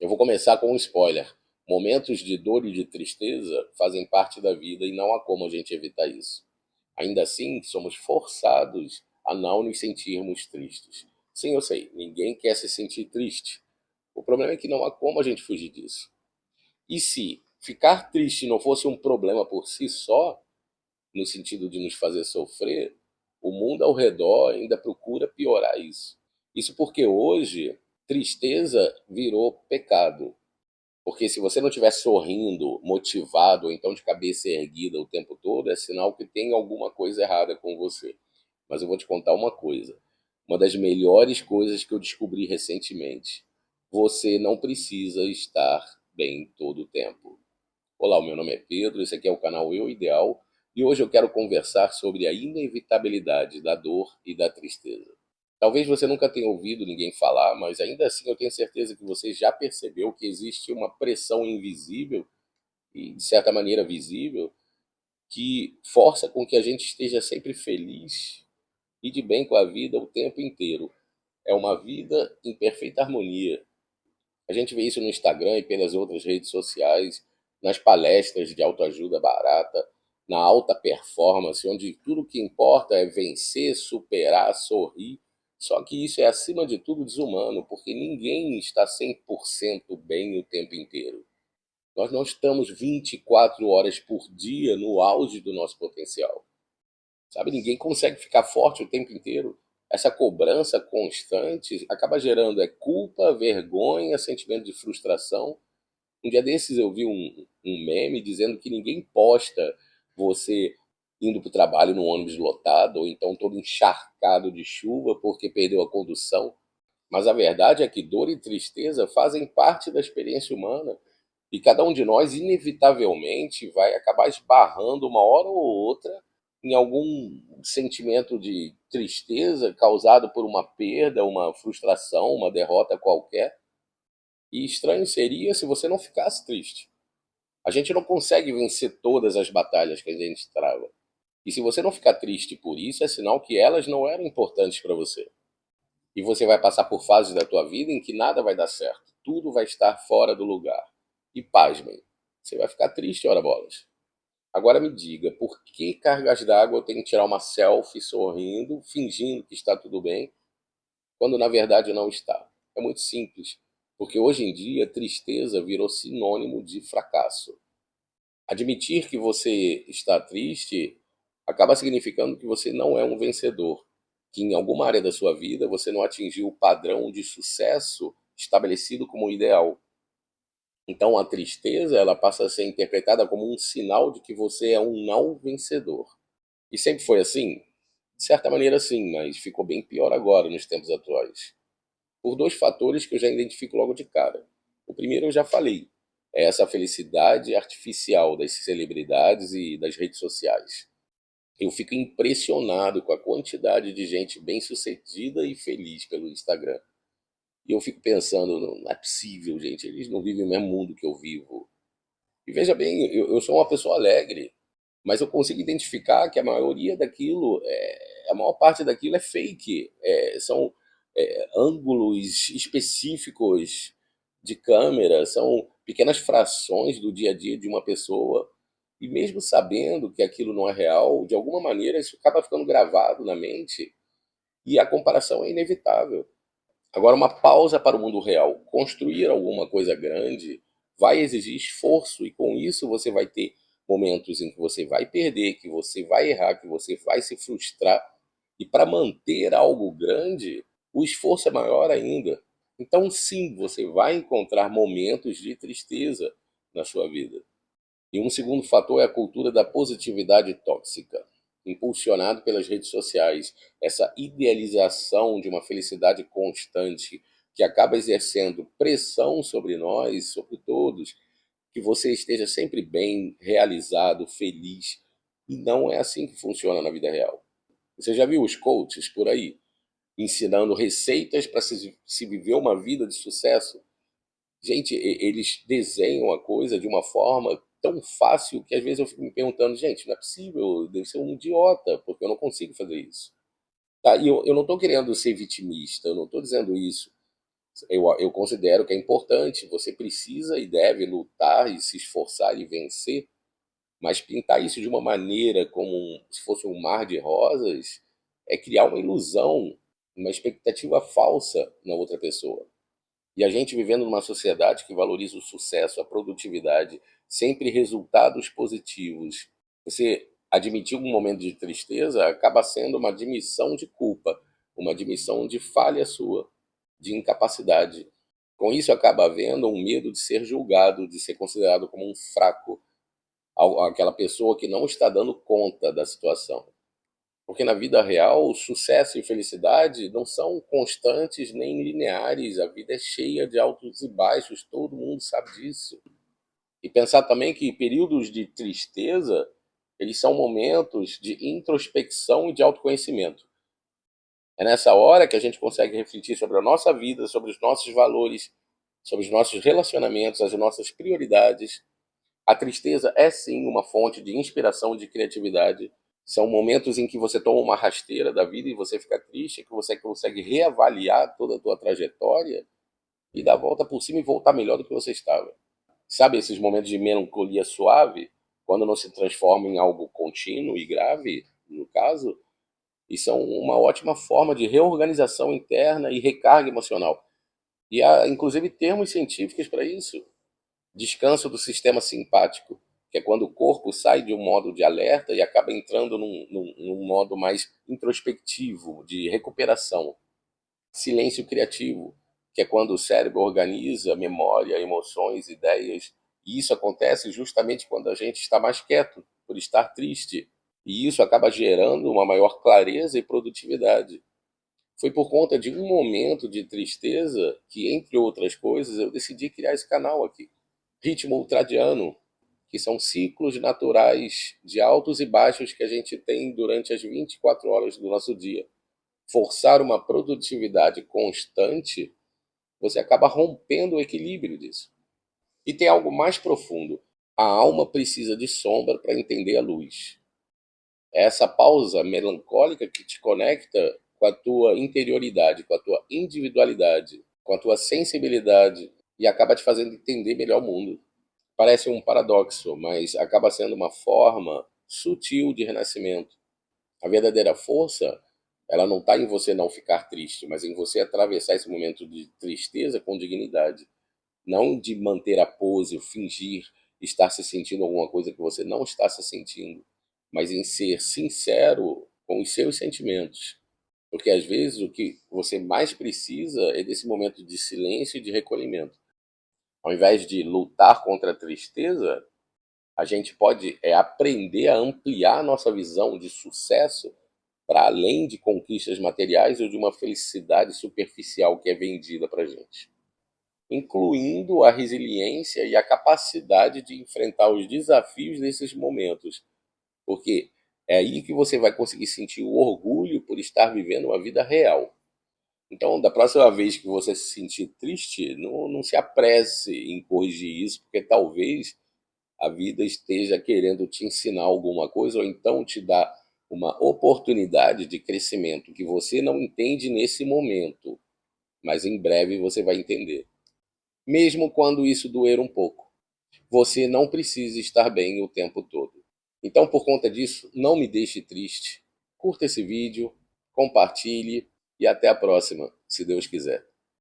Eu vou começar com um spoiler. Momentos de dor e de tristeza fazem parte da vida e não há como a gente evitar isso. Ainda assim, somos forçados a não nos sentirmos tristes. Sim, eu sei, ninguém quer se sentir triste. O problema é que não há como a gente fugir disso. E se ficar triste não fosse um problema por si só, no sentido de nos fazer sofrer, o mundo ao redor ainda procura piorar isso. Isso porque hoje tristeza virou pecado. Porque se você não estiver sorrindo, motivado, ou então de cabeça erguida o tempo todo, é sinal que tem alguma coisa errada com você. Mas eu vou te contar uma coisa. Uma das melhores coisas que eu descobri recentemente. Você não precisa estar bem todo o tempo. Olá, o meu nome é Pedro, esse aqui é o canal Eu Ideal, e hoje eu quero conversar sobre a inevitabilidade da dor e da tristeza. Talvez você nunca tenha ouvido ninguém falar, mas ainda assim eu tenho certeza que você já percebeu que existe uma pressão invisível e, de certa maneira, visível, que força com que a gente esteja sempre feliz e de bem com a vida o tempo inteiro. É uma vida em perfeita harmonia. A gente vê isso no Instagram e pelas outras redes sociais, nas palestras de autoajuda barata, na alta performance, onde tudo que importa é vencer, superar, sorrir. Só que isso é, acima de tudo, desumano, porque ninguém está 100% bem o tempo inteiro. Nós não estamos 24 horas por dia no auge do nosso potencial. Sabe, ninguém consegue ficar forte o tempo inteiro. Essa cobrança constante acaba gerando culpa, vergonha, sentimento de frustração. Um dia desses eu vi um meme dizendo que ninguém posta você indo para o trabalho num ônibus lotado, ou então todo encharcado de chuva porque perdeu a condução. Mas a verdade é que dor e tristeza fazem parte da experiência humana. E cada um de nós, inevitavelmente, vai acabar esbarrando uma hora ou outra em algum sentimento de tristeza causado por uma perda, uma frustração, uma derrota qualquer. E estranho seria se você não ficasse triste. A gente não consegue vencer todas as batalhas que a gente trava. E se você não ficar triste por isso, é sinal que elas não eram importantes para você. E você vai passar por fases da tua vida em que nada vai dar certo. Tudo vai estar fora do lugar. E pasmem, você vai ficar triste, ora bolas. Agora me diga, por que cargas d'água eu tenho que tirar uma selfie sorrindo, fingindo que está tudo bem, quando na verdade não está? É muito simples, porque hoje em dia tristeza virou sinônimo de fracasso. Admitir que você está triste acaba significando que você não é um vencedor, que em alguma área da sua vida você não atingiu o padrão de sucesso estabelecido como ideal. Então a tristeza ela passa a ser interpretada como um sinal de que você é um não vencedor. E sempre foi assim? De certa maneira sim, mas ficou bem pior agora nos tempos atuais. Por dois fatores que eu já identifico logo de cara. O primeiro eu já falei, é essa felicidade artificial das celebridades e das redes sociais. Eu fico impressionado com a quantidade de gente bem-sucedida e feliz pelo Instagram. E eu fico pensando, não é possível, gente, eles não vivem o mesmo mundo que eu vivo. E veja bem, eu sou uma pessoa alegre, mas eu consigo identificar que a maioria daquilo, a maior parte daquilo é fake. São ângulos específicos de câmera, são pequenas frações do dia a dia de uma pessoa. E mesmo sabendo que aquilo não é real, de alguma maneira isso acaba ficando gravado na mente e a comparação é inevitável. Agora, uma pausa para o mundo real. Construir alguma coisa grande vai exigir esforço, e com isso você vai ter momentos em que você vai perder, que você vai errar, que você vai se frustrar. E para manter algo grande, o esforço é maior ainda. Então, sim, você vai encontrar momentos de tristeza na sua vida. E um segundo fator é a cultura da positividade tóxica, impulsionado pelas redes sociais, essa idealização de uma felicidade constante que acaba exercendo pressão sobre nós, sobre todos, que você esteja sempre bem, realizado, feliz. E não é assim que funciona na vida real. Você já viu os coaches por aí ensinando receitas para se viver uma vida de sucesso? Gente, eles desenham a coisa de uma forma tão fácil que às vezes eu fico me perguntando, gente, não é possível, eu devo ser um idiota, porque eu não consigo fazer isso. Tá? E eu não estou querendo ser vitimista, eu não estou dizendo isso. Eu considero que é importante, você precisa e deve lutar e se esforçar e vencer, mas pintar isso de uma maneira como se fosse um mar de rosas é criar uma ilusão, uma expectativa falsa na outra pessoa. E a gente vivendo numa sociedade que valoriza o sucesso, a produtividade, sempre resultados positivos. Você admitir um momento de tristeza acaba sendo uma admissão de culpa, uma admissão de falha sua, de incapacidade. Com isso acaba havendo um medo de ser julgado, de ser considerado como um fraco, aquela pessoa que não está dando conta da situação. Porque na vida real, sucesso e felicidade não são constantes nem lineares. A vida é cheia de altos e baixos, todo mundo sabe disso. E pensar também que períodos de tristeza, eles são momentos de introspecção e de autoconhecimento. É nessa hora que a gente consegue refletir sobre a nossa vida, sobre os nossos valores, sobre os nossos relacionamentos, as nossas prioridades. A tristeza é sim uma fonte de inspiração e de criatividade. São momentos em que você toma uma rasteira da vida e você fica triste, que você consegue reavaliar toda a tua trajetória e dar a volta por cima e voltar melhor do que você estava. Sabe esses momentos de melancolia suave, quando não se transforma em algo contínuo e grave, no caso, e são uma ótima forma de reorganização interna e recarga emocional. E há, inclusive, termos científicos para isso. Descanso do sistema simpático, que é quando o corpo sai de um modo de alerta e acaba entrando num modo mais introspectivo, de recuperação. Silêncio criativo, que é quando o cérebro organiza memória, emoções, ideias. E isso acontece justamente quando a gente está mais quieto, por estar triste. E isso acaba gerando uma maior clareza e produtividade. Foi por conta de um momento de tristeza que, entre outras coisas, eu decidi criar esse canal aqui. Ritmo ultradiano, que são ciclos naturais de altos e baixos que a gente tem durante as 24 horas do nosso dia. Forçar uma produtividade constante, você acaba rompendo o equilíbrio disso. E tem algo mais profundo. A alma precisa de sombra para entender a luz. É essa pausa melancólica que te conecta com a tua interioridade, com a tua individualidade, com a tua sensibilidade e acaba te fazendo entender melhor o mundo. Parece um paradoxo, mas acaba sendo uma forma sutil de renascimento. A verdadeira força, ela não está em você não ficar triste, mas em você atravessar esse momento de tristeza com dignidade. Não de manter a pose, fingir estar se sentindo alguma coisa que você não está se sentindo, mas em ser sincero com os seus sentimentos. Porque às vezes o que você mais precisa é desse momento de silêncio e de recolhimento. Ao invés de lutar contra a tristeza, a gente pode aprender a ampliar a nossa visão de sucesso para além de conquistas materiais ou de uma felicidade superficial que é vendida para a gente, incluindo a resiliência e a capacidade de enfrentar os desafios desses momentos, porque é aí que você vai conseguir sentir o orgulho por estar vivendo uma vida real. Então, da próxima vez que você se sentir triste, não se apresse em corrigir isso, porque talvez a vida esteja querendo te ensinar alguma coisa ou então te dar uma oportunidade de crescimento que você não entende nesse momento, mas em breve você vai entender. Mesmo quando isso doer um pouco, você não precisa estar bem o tempo todo. Então, por conta disso, não me deixe triste. Curta esse vídeo, compartilhe e até a próxima, se Deus quiser.